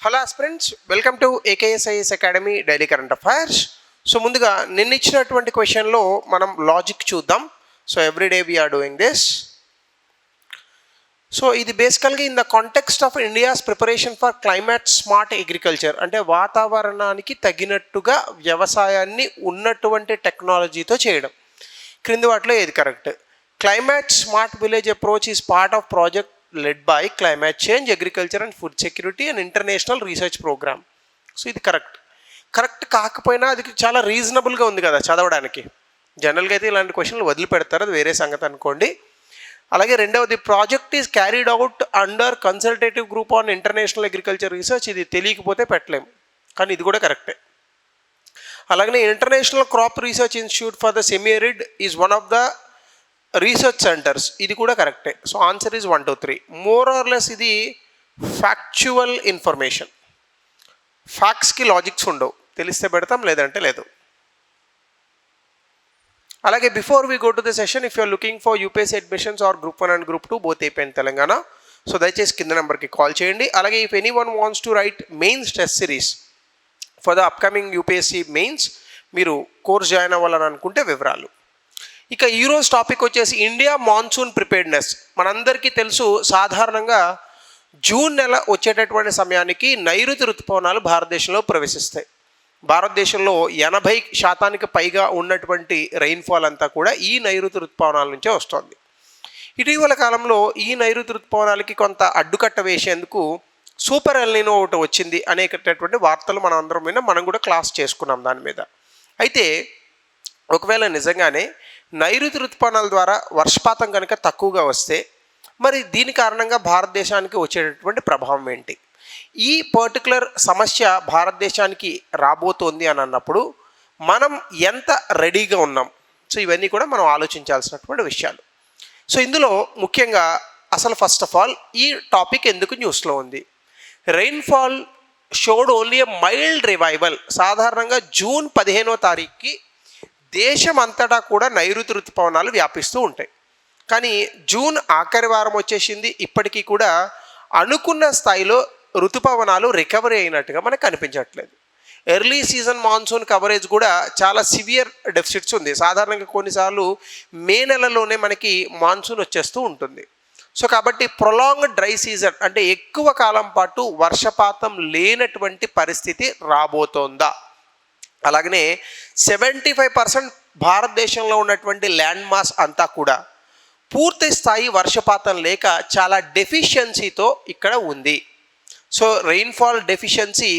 Hello aspirants, welcome to AKSIS academy daily current affairs. So ముందుగా నిన్న ఇచ్చినటువంటి క్వశ్చన్లో మనం లాజిక్ చూద్దాం. So everyday we're doing this. So ఇది బేసికల్గా in the context of India's preparation for climate smart agriculture, అంటే వాతావరణానికి తగినట్టుగా వ్యవసాయాన్ని ఉన్నటువంటి టెక్నాలజీతో చేయడం. క్రింది వాటిలో ఏది correct? Climate smart village approach is part of project led by climate change, agriculture and food security and international research program. So ఇది కరెక్ట్ కాకపోయినా అది చాలా రీజనబుల్గా ఉంది కదా చదవడానికి. జనరల్గా అయితే ఇలాంటి క్వశ్చన్లు వదిలిపెడతారు, అది వేరే సంగతి అనుకోండి. అలాగే రెండవది, project is carried out under consultative group on international agriculture research. ఇది తెలియకపోతే పెట్టలేము, కానీ ఇది కూడా కరెక్టే. అలాగే international crop research institute for the semi arid is one of the research centres. ఇది కూడా కరెక్టే. So answer is 1 2 3. More or less ఇది ఫ్యాక్చువల్ ఇన్ఫర్మేషన్. ఫ్యాక్ట్స్కి లాజిక్స్ ఉండవు, తెలిస్తే పెడతాం, లేదంటే లేదు. అలాగే before we go to the session, if you're looking for UPSC admissions are group 1 and group 2 both AP and Telangana, so దయచేసి కింద నెంబర్కి కాల్ చేయండి. అలాగే if anyone wants to write mains test series for the upcoming UPSC mains, మీరు course join అవ్వాలని అనుకుంటే వివరాలు. ఇక ఈరోజు టాపిక్ వచ్చేసి ఇండియా మాన్సూన్ ప్రిపేర్డ్నెస్. మనందరికీ తెలుసు, సాధారణంగా జూన్ నెల వచ్చేటటువంటి సమయానికి నైరుతి ఋతుపవనాలు భారతదేశంలో ప్రవేశిస్తాయి. భారతదేశంలో 80% పైగా ఉన్నటువంటి రెయిన్ఫాల్ అంతా కూడా ఈ నైరుతి ఋతుపవనాల నుంచే వస్తుంది. ఇటీవల కాలంలో ఈ నైరుతి ఋతుపవనాలకి కొంత అడ్డుకట్ట వేసేందుకు సూపర్ ఎల్నినో ఒకటి వచ్చింది అనేటటువంటి వార్తలు మనం అందరం విన్నా, మనం కూడా క్లాస్ చేసుకున్నాం దాని మీద. అయితే ఒకవేళ నిజంగానే నైరుతి ఋతుపవనాల ద్వారా వర్షపాతం కనుక తక్కువగా వస్తే, మరి దీని కారణంగా భారతదేశానికి వచ్చేటటువంటి ప్రభావం ఏంటి? ఈ పర్టికులర్ సమస్య భారతదేశానికి రాబోతోంది అని అన్నప్పుడు మనం ఎంత రెడీగా ఉన్నాం? సో ఇవన్నీ కూడా మనం ఆలోచించాల్సినటువంటి విషయాలు. సో ఇందులో ముఖ్యంగా అసలు ఫస్ట్ ఆఫ్ ఆల్ ఈ టాపిక్ ఎందుకు న్యూస్లో ఉంది? రెయిన్ఫాల్ షోడ్ ఓన్లీ ఎ మైల్డ్ రివైవల్. సాధారణంగా జూన్ 15వ తారీఖుకి దేశం అంతటా కూడా నైరుతి ఋతుపవనాలు వ్యాపిస్తూ ఉంటాయి. కానీ జూన్ ఆఖరి వారం వచ్చేసింది, ఇప్పటికీ కూడా అనుకున్న స్థాయిలో ఋతుపవనాలు రికవరీ అయినట్టుగా మనకు కనిపించట్లేదు. ఎర్లీ సీజన్ మాన్సూన్ కవరేజ్ కూడా చాలా సివియర్ డెఫిసిట్స్ ఉంది. సాధారణంగా కొన్నిసార్లు మే నెలలోనే మనకి మాన్సూన్ వచ్చేస్తూ ఉంటుంది. సో కాబట్టి ప్రొలాంగ్డ్ డ్రై సీజన్, అంటే ఎక్కువ కాలం పాటు వర్షపాతం లేనటువంటి పరిస్థితి రాబోతోందా? అలాగనే 75% భారతదేశంలో ఉన్నటువంటి ల్యాండ్ మాస్ అంతా కూడా పూర్తి స్థాయి వర్షపాతం లేక చాలా డెఫిషియన్సీతో ఇక్కడ ఉంది. సో రెయిన్ఫాల్ డెఫిషియన్సీ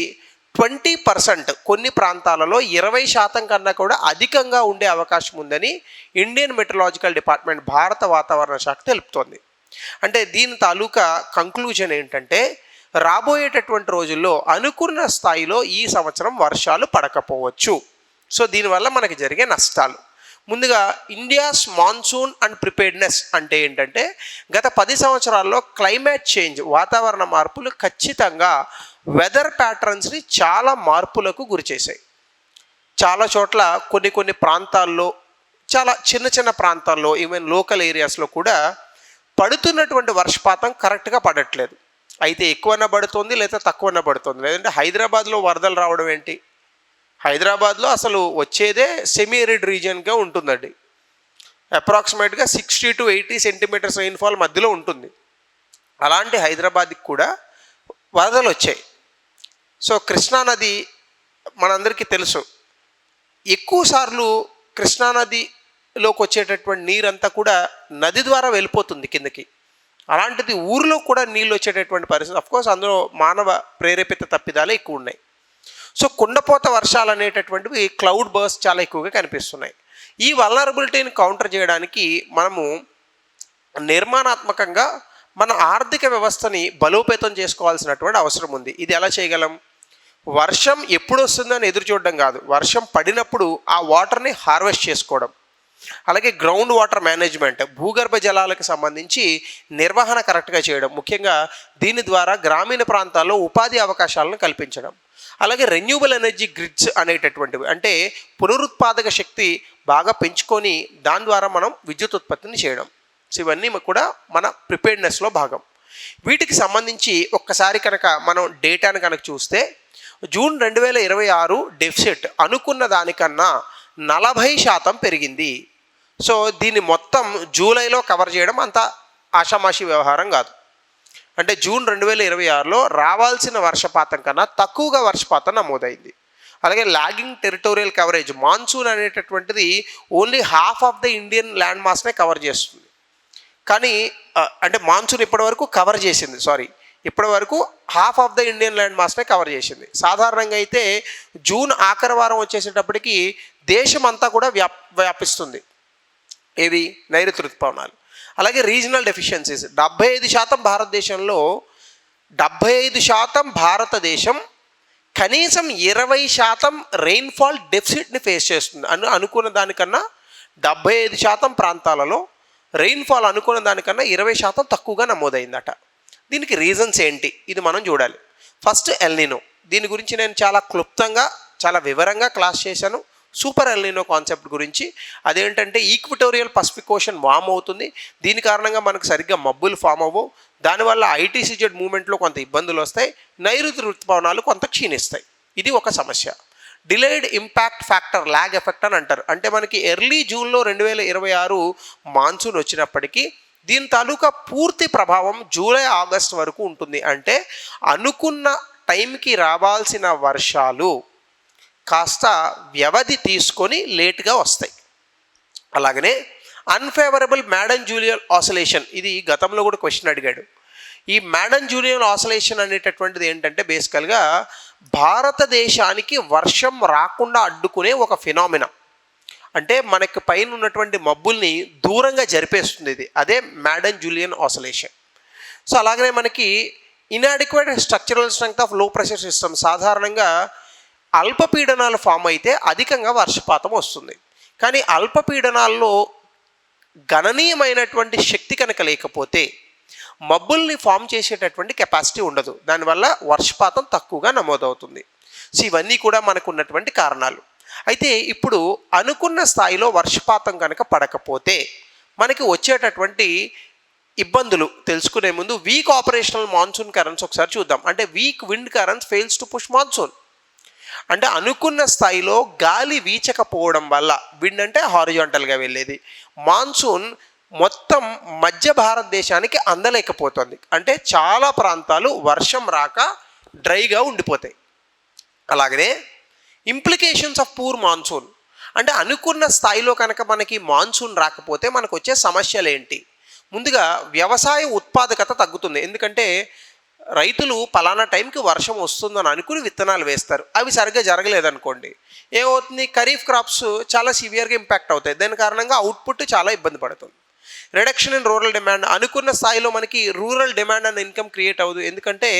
20%, కొన్ని ప్రాంతాలలో 20% కన్నా కూడా అధికంగా ఉండే అవకాశం ఉందని ఇండియన్ మెట్రలాజికల్ డిపార్ట్మెంట్, భారత వాతావరణ శాఖ తెలుపుతోంది. అంటే దీని తాలూకా కంక్లూజన్ ఏంటంటే, రాబోయేటటువంటి రోజుల్లో అనుకున్న స్థాయిలో ఈ సంవత్సరం వర్షాలు పడకపోవచ్చు. సో దీనివల్ల మనకి జరిగే నష్టాలు. ముందుగా ఇండియాస్ మాన్సూన్ అండ్ ప్రిపేర్డ్నెస్ అంటే ఏంటంటే, గత 10 సంవత్సరాల్లో క్లైమేట్ చేంజ్, వాతావరణ మార్పులు ఖచ్చితంగా వెదర్ ప్యాటర్న్స్ని చాలా మార్పులకు గురిచేశాయి. చాలా చోట్ల కొన్ని ప్రాంతాల్లో, చాలా చిన్న ప్రాంతాల్లో, ఈవెన్ లోకల్ ఏరియాస్లో కూడా పడుతున్నటువంటి వర్షపాతం కరెక్ట్గా పడట్లేదు. అయితే ఎక్కువన్నా పడుతుంది, లేదా తక్కువన్నా పడుతుంది. లేదంటే హైదరాబాద్లో వరదలు రావడం ఏంటి? హైదరాబాద్లో అసలు వచ్చేదే సెమీ ఎరిడ్ రీజియన్గా ఉంటుందండి. అప్రాక్సిమేట్గా 60 to 80 సెంటీమీటర్స్ రెయిన్ఫాల్ మధ్యలో ఉంటుంది. అలాంటి హైదరాబాద్కి కూడా వరదలు వచ్చాయి. సో కృష్ణానది మనందరికీ తెలుసు, ఎక్కువ సార్లు కృష్ణానదిలోకి వచ్చేటటువంటి నీరంతా కూడా నది ద్వారా వెళ్ళిపోతుంది కిందకి. అలాంటిది ఊరిలో కూడా నీళ్ళు వచ్చేటటువంటి పరిస్థితి. అఫ్కోర్స్ అందులో మానవ ప్రేరేపిత తప్పిదాలే ఎక్కువ ఉన్నాయి. సో కుండపోత వర్షాలు అనేటటువంటివి, క్లౌడ్ బర్స్ట్ చాలా ఎక్కువగా కనిపిస్తున్నాయి. ఈ వల్నరబిలిటీని కౌంటర్ చేయడానికి మనము నిర్మాణాత్మకంగా మన ఆర్థిక వ్యవస్థని బలోపేతం చేసుకోవాల్సినటువంటి అవసరం ఉంది. ఇది ఎలా చేయగలం? వర్షం ఎప్పుడు వస్తుందని ఎదురు చూడడం కాదు, వర్షం పడినప్పుడు ఆ వాటర్ని హార్వెస్ట్ చేసుకోవడం. అలాగే గ్రౌండ్ వాటర్ మేనేజ్మెంట్, భూగర్భ జలాలకు సంబంధించి నిర్వహణ కరెక్ట్గా చేయడం. ముఖ్యంగా దీని ద్వారా గ్రామీణ ప్రాంతాల్లో ఉపాధి అవకాశాలను కల్పించడం. అలాగే రెన్యూబుల్ ఎనర్జీ గ్రిడ్స్ అనేటటువంటివి, అంటే పునరుత్పాదక శక్తి బాగా పెంచుకొని దాని ద్వారా మనం విద్యుత్ ఉత్పత్తిని చేయడం. సో ఇవన్నీ కూడా మన ప్రిపేర్డ్నెస్లో భాగం. వీటికి సంబంధించి ఒక్కసారి కనుక మనం డేటాను కనుక చూస్తే జూన్ 2026 డెఫిసిట్ అనుకున్న దానికన్నా 40% పెరిగింది. సో దీన్ని మొత్తం జూలైలో కవర్ చేయడం అంత ఆషామాషి వ్యవహారం కాదు. అంటే జూన్ 2026లో రావాల్సిన వర్షపాతం కన్నా తక్కువగా వర్షపాతం నమోదైంది. అలాగే లాగింగ్ టెరిటోరియల్ కవరేజ్, మాన్సూన్ అనేటటువంటిది only half of the Indian land మాస్నే కవర్ చేస్తుంది. కానీ అంటే మాన్సూన్ ఇప్పటివరకు కవర్ చేసింది, ఇప్పటి వరకు half of the Indian land మాస్నే కవర్ చేసింది. సాధారణంగా అయితే జూన్ ఆఖరి వారం వచ్చేసేటప్పటికి దేశం అంతా కూడా వ్యాపిస్తుంది ఏవి నైరుతి ఋతుపవనాలు. అలాగే రీజనల్ డెఫిషియన్సీస్ 75% భారతదేశంలో 75% భారతదేశం కనీసం 20% రెయిన్ఫాల్ డెఫిసిట్ని ఫేస్ చేస్తుంది. అనుకున్న దానికన్నా 75% ప్రాంతాలలో రెయిన్ఫాల్ అనుకున్న దానికన్నా 20% తక్కువగా నమోదైందట. దీనికి రీజన్స్ ఏంటి, ఇది మనం చూడాలి. First El Niño. దీని గురించి నేను చాలా క్లుప్తంగా చాలా వివరంగా క్లాస్ చేశాను, సూపర్ ఎల్నినో కాన్సెప్ట్ గురించి. అదేంటంటే ఈక్వటోరియల్ పసిఫిక్ ఓషన్ వార్మ్ అవుతుంది, దీని కారణంగా మనకు సరిగ్గా మబ్బులు ఫామ్ అవ్వవు, దానివల్ల ఐటీసీజెడ్ మూమెంట్లో కొంత ఇబ్బందులు వస్తాయి, నైరుతి ఋతుపవనాలు కొంత క్షీణిస్తాయి. ఇది ఒక సమస్య. Delayed impact factor, lag effect అని అంటారు. అంటే మనకి ఎర్లీ జూన్లో 2026 మాన్సూన్ వచ్చినప్పటికీ దీని తాలూకా పూర్తి ప్రభావం జూలై ఆగస్ట్ వరకు ఉంటుంది. అంటే అనుకున్న టైంకి రావాల్సిన వర్షాలు కాస్త వ్యవధి తీసుకొని లేట్గా వస్తాయి. అలాగనే అన్ఫేవరబుల్ మ్యాడన్-జూలియన్ ఆసిలేషన్, ఇది గతంలో కూడా క్వశ్చన్ అడిగాడు. ఈ మ్యాడన్-జూలియన్ ఆసిలేషన్ అనేటటువంటిది ఏంటంటే బేసికల్గా భారతదేశానికి వర్షం రాకుండా అడ్డుకునే ఒక ఫినామినా. అంటే మనకి పైన ఉన్నటువంటి మబ్బుల్ని దూరంగా జరిపేస్తుంది ఇది, అదే మ్యాడన్-జూలియన్ ఆసిలేషన్. సో అలాగనే మనకి ఇన్అడిక్వేట్ స్ట్రక్చరల్ స్ట్రెంగ్త్ ఆఫ్ లో ప్రెషర్ సిస్టమ్, సాధారణంగా అల్పపీడనాలు ఫామ్ అయితే అధికంగా వర్షపాతం వస్తుంది. కానీ అల్పపీడనాల్లో గణనీయమైనటువంటి శక్తి కనుక లేకపోతే మబ్బుల్ని ఫామ్ చేసేటటువంటి కెపాసిటీ ఉండదు, దానివల్ల వర్షపాతం తక్కువగా నమోదవుతుంది. సో ఇవన్నీ కూడా మనకు ఉన్నటువంటి కారణాలు. అయితే ఇప్పుడు అనుకున్న స్థాయిలో వర్షపాతం కనుక పడకపోతే మనకి వచ్చేటటువంటి ఇబ్బందులు తెలుసుకునే ముందు వీక్ ఆపరేషనల్ మాన్సూన్ కరెంట్స్ ఒకసారి చూద్దాం. అంటే week wind currents fails to push monsoon. అంటే అనుకున్న స్థాయిలో గాలి వీచకపోవడం వల్ల, విండ్ అంటే హారిజాంటల్గా వెళ్ళేది, మాన్సూన్ మొత్తం మధ్య భారతదేశానికి అందలేకపోతుంది. అంటే చాలా ప్రాంతాలు వర్షం రాక డ్రైగా ఉండిపోతాయి. అలాగనే ఇంప్లికేషన్స్ ఆఫ్ పూర్ మాన్సూన్, అంటే అనుకున్న స్థాయిలో కనుక మనకి మాన్సూన్ రాకపోతే మనకు వచ్చే సమస్యలు ఏంటి? ముందుగా వ్యవసాయ ఉత్పాదకత తగ్గుతుంది. ఎందుకంటే రైతులు పలానా టైంకి వర్షం వస్తుందని అనుకుని విత్తనాలు వేస్తారు, అవి సరిగ్గా జరగలేదనుకోండి ఏమవుతుంది, ఖరీఫ్ క్రాప్స్ చాలా సివియర్గా ఇంపాక్ట్ అవుతాయి, దాని కారణంగా అవుట్పుట్ చాలా ఇబ్బంది పడుతుంది. రిడక్షన్ ఇన్ రూరల్ డిమాండ్, అనుకున్న స్థాయిలో మనకి రూరల్ డిమాండ్ అనే ఇన్కమ్ క్రియేట్ అవ్వదు. ఎందుకంటే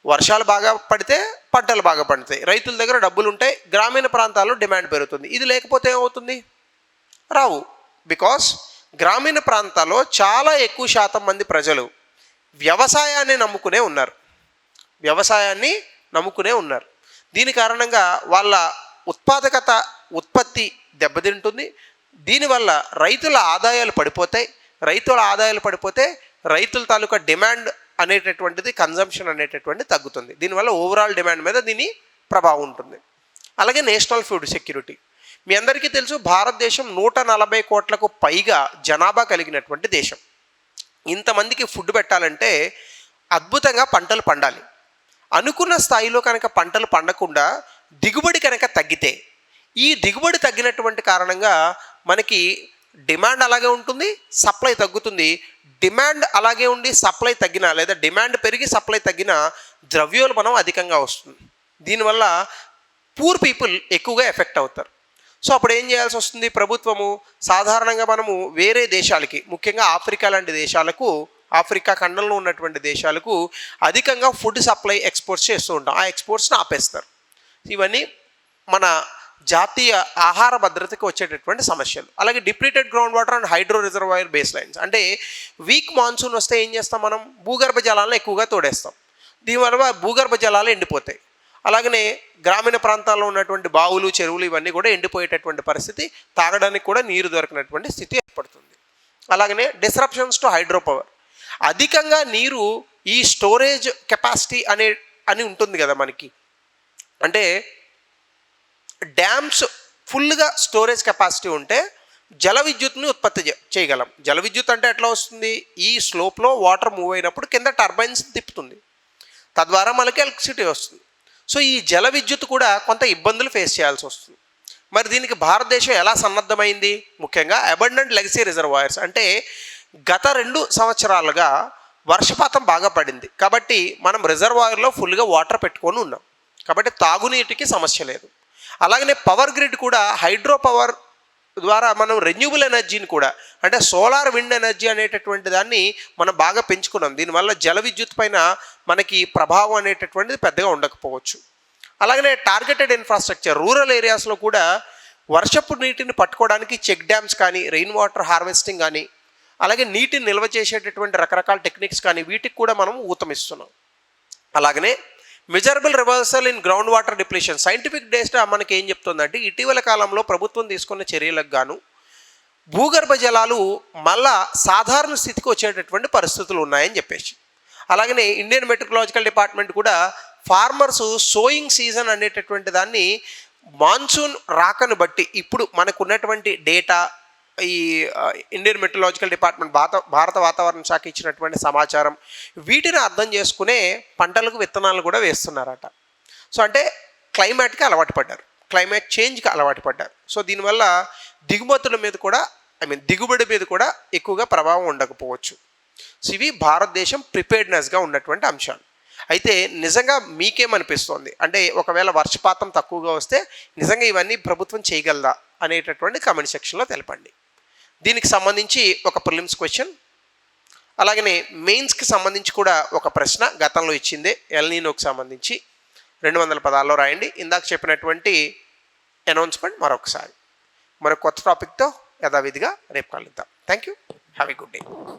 వర్షాలు బాగా పడితే పంటలు బాగా పండుతాయి, రైతుల దగ్గర డబ్బులు ఉంటాయి, గ్రామీణ ప్రాంతాల్లో డిమాండ్ పెరుగుతుంది. ఇది లేకపోతే ఏమవుతుంది, రావు. బికాస్ గ్రామీణ ప్రాంతాల్లో చాలా ఎక్కువ శాతం మంది ప్రజలు వ్యవసాయాన్ని నమ్ముకునే ఉన్నారు. దీని కారణంగా వాళ్ళ ఉత్పత్తి దెబ్బతింటుంది. దీనివల్ల రైతుల ఆదాయాలు పడిపోతే రైతుల తాలూకా డిమాండ్ అనేటటువంటిది, కన్జంప్షన్ అనేటటువంటిది తగ్గుతుంది. దీనివల్ల ఓవరాల్ డిమాండ్ మీద దీని ప్రభావం ఉంటుంది. అలాగే నేషనల్ ఫుడ్ సెక్యూరిటీ, మీ అందరికీ తెలుసు భారతదేశం 140 కోట్లకు పైగా జనాభా కలిగినటువంటి దేశం. ఇంతమందికి ఫుడ్ పెట్టాలంటే అద్భుతంగా పంటలు పండాలి. అనుకున్న స్థాయిలో కనుక పంటలు పండకుండా దిగుబడి కనుక తగ్గితే, ఈ దిగుబడి తగ్గినటువంటి కారణంగా మనకి డిమాండ్ అలాగే ఉంటుంది, సప్లై తగ్గుతుంది. డిమాండ్ అలాగే ఉండి సప్లై తగ్గినా, లేదా డిమాండ్ పెరిగి సప్లై తగ్గినా ద్రవ్యోల్బణం అధికంగా వస్తుంది. దీనివల్ల పూర్ పీపుల్ ఎక్కువగా ఎఫెక్ట్ అవుతారు. సో అప్పుడు ఏం చేయాల్సి వస్తుంది ప్రభుత్వము? సాధారణంగా మనము వేరే దేశాలకి, ముఖ్యంగా ఆఫ్రికా లాంటి దేశాలకు, ఆఫ్రికా ఖండంలో ఉన్నటువంటి దేశాలకు అధికంగా ఫుడ్ సప్లై ఎక్స్పోర్ట్స్ చేస్తూ ఉంటాం. ఆ ఎక్స్పోర్ట్స్ని ఆపేస్తారు. ఇవన్నీ మన జాతీయ ఆహార భద్రతకి వచ్చేటటువంటి సమస్యలు. అలాగే depleted ground water and hydro reservoir base lines, అంటే వీక్ మాన్సూన్ వస్తే ఏం చేస్తాం మనం? భూగర్భ జలాలను ఎక్కువగా తోడేస్తాం. దీనివల్ల భూగర్భ జలాలు ఎండిపోతాయి. అలాగనే గ్రామీణ ప్రాంతాల్లో ఉన్నటువంటి బావులు, చెరువులు ఇవన్నీ కూడా ఎండిపోయేటటువంటి పరిస్థితి, తాగడానికి కూడా నీరు దొరికినటువంటి స్థితి ఏర్పడుతుంది. అలాగనే డిస్రప్షన్స్ టు హైడ్రో పవర్, అధికంగా నీరు ఈ స్టోరేజ్ కెపాసిటీ అని ఉంటుంది కదా మనకి, అంటే డ్యామ్స్ ఫుల్గా స్టోరేజ్ కెపాసిటీ ఉంటే జల విద్యుత్ని ఉత్పత్తి చేయగలం. జల విద్యుత్ అంటే ఎట్లా వస్తుంది, ఈ స్లోప్లో వాటర్ మూవ్ అయినప్పుడు కింద టర్బైన్స్ తిప్పుతుంది, తద్వారా మనకి ఎలక్ట్రిసిటీ వస్తుంది. సో ఈ జల విద్యుత్ కూడా కొంత ఇబ్బందులు ఫేస్ చేయాల్సి వస్తుంది. మరి దీనికి భారతదేశం ఎలా సన్నద్ధమైంది? ముఖ్యంగా అబండెంట్ లెగసీ రిజర్వాయర్స్, అంటే గత 2 సంవత్సరాలుగా వర్షపాతం బాగా పడింది కాబట్టి మనం రిజర్వాయర్లో ఫుల్గా వాటర్ పెట్టుకొని ఉన్నాం, కాబట్టి తాగునీటికి సమస్య లేదు. అలాగనే పవర్ గ్రిడ్ కూడా హైడ్రో పవర్ ద్వారా మనం రెన్యూబుల్ ఎనర్జీని కూడా, అంటే సోలార్ విండ్ ఎనర్జీ అనేటటువంటి దాన్ని మనం బాగా పెంచుకున్నాం. దీనివల్ల జల విద్యుత్ పైన మనకి ప్రభావం అనేటటువంటిది పెద్దగా ఉండకపోవచ్చు. అలాగనే టార్గెటెడ్ ఇన్ఫ్రాస్ట్రక్చర్, రూరల్ ఏరియాస్లో కూడా వర్షపు నీటిని పట్టుకోవడానికి చెక్ డ్యామ్స్ కానీ, రెయిన్ వాటర్ హార్వెస్టింగ్ కానీ, అలాగే నీటిని నిల్వ చేసేటటువంటి రకరకాల టెక్నిక్స్ కానీ వీటికి కూడా మనం ఊతమిస్తున్నాం. అలాగనే measurable reversal in ground water depletion, scientific data మనకి ఏం చెప్తుందంటే ఇటీవల కాలంలో ప్రభుత్వం తీసుకున్న చర్యలకు గాను భూగర్భ జలాలు మళ్ళా సాధారణ స్థితికి వచ్చేటటువంటి పరిస్థితులు ఉన్నాయని చెప్పేసి. అలాగనే ఇండియన్ మెట్రలాజికల్ డిపార్ట్మెంట్ కూడా ఫార్మర్స్ సోయింగ్ సీజన్ అనేటటువంటి దాన్ని మాన్సూన్ రాకను బట్టి ఇప్పుడు మనకు ఉన్నటువంటి డేటా, ఈ ఇండియన్ మెట్రలాజికల్ డిపార్ట్మెంట్ భారత వాతావరణ శాఖ ఇచ్చినటువంటి సమాచారం, వీటిని అర్థం చేసుకునే పంటలకు విత్తనాలు కూడా వేస్తున్నారట. సో అంటే క్లైమేట్కి అలవాటు పడ్డారు, క్లైమేట్ చేంజ్కి అలవాటు పడ్డారు. సో దీనివల్ల దిగుమతుల మీద కూడా దిగుబడి మీద కూడా ఎక్కువగా ప్రభావం ఉండకపోవచ్చు. సో ఇవి భారతదేశం ప్రిపేర్డ్నెస్గా ఉన్నటువంటి అంశాలు. అయితే నిజంగా మీకేమనిపిస్తోంది, అంటే ఒకవేళ వర్షపాతం తక్కువగా వస్తే నిజంగా ఇవన్నీ ప్రభుత్వం చేయగలదా అనేటటువంటి కామెంట్ సెక్షన్లో తెలపండి. దీనికి సంబంధించి ఒక ప్రిలిమ్స్ క్వశ్చన్, అలాగనే మెయిన్స్కి సంబంధించి కూడా ఒక ప్రశ్న గతంలో ఇచ్చిందే ఎల్నీనోకి సంబంధించి 200 పదాల్లో రాయండి. ఇందాక చెప్పినటువంటి అనౌన్స్మెంట్ మరొకసారి మరొక కొత్త టాపిక్తో యథావిధిగా రేపు కలుద్దాం. Thank you, have a good day.